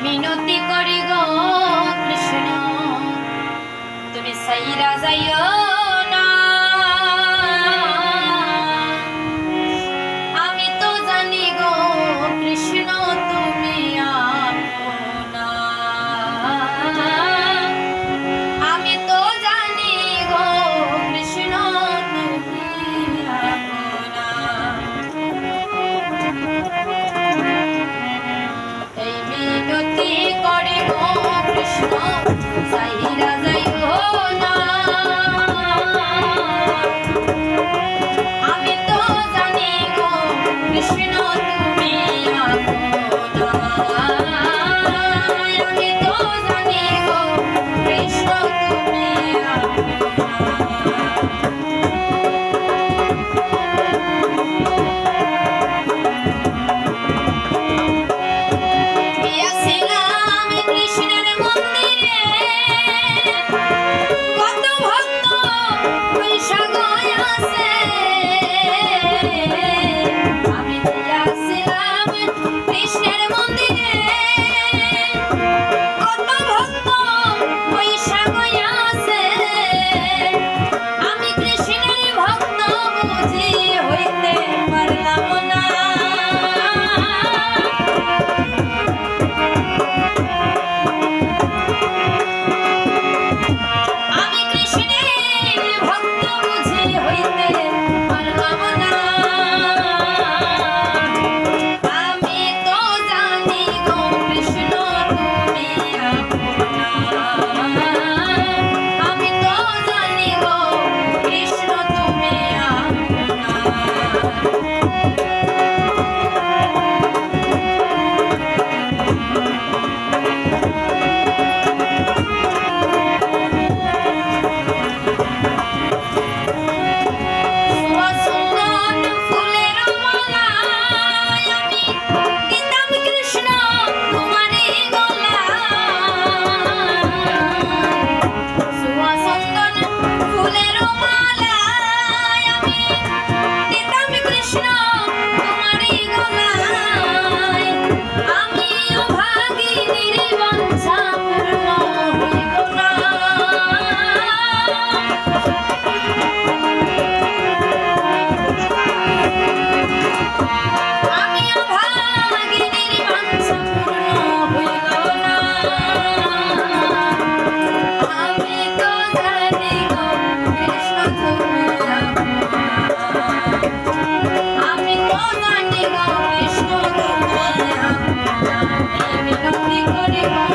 মিনতি করি গো কৃষ্ণ তুমি সাইরা যাইও না। আমি তো জানি গো কৃষ্ণ তুমি আপনা। আমি তো জানি গো কৃষ্ণ তুমি আপনা। এই মিনতি করি গো কৃষ্ণ সাইরা যাইও না। আমি তো জানি গো কৃষ্ণ তুমি আপনা। আমি তো জানি গো কৃষ্ণ তুমি আপনা। গিয়েছিলাম কৃষ্ণের মন্দিরে, কত ভক্ত বৈশাখ আছে। আমি গিয়েছিলাম কৃষ্ণের মন্দিরে, কত ভক্ত বৈশাখ আছে। আমি কৃষ্ণের ভক্ত বুঝি হইতে পারলাম না। আমি কৃষ্ণের ভক্ত বুঝি হইতে পারলাম না। আমি তো জানি গো কৃষ্ণ তুমি আপনা। আমি তো জানি গো কৃষ্ণ তুমি আপনা। সুন্দর ফুলের মালায় আমি দিতাম কৃষ্ণ তোমারই গলায়। সুন্দর ফুলের মালায় আমি দিতাম কৃষ্ণ তোমারই গলায়। আমি অভাগিনীর বাঞ্ছা পূর্ণ হইল না। আমি অভাগিনীর বাঞ্ছা পূর্ণ হইল না। আমি তো জানি গো কৃষ্ণ তুমি আপনা। আমি তো জানি গো কৃষ্ণ তুমি আপনা। এই মিনতি করি গো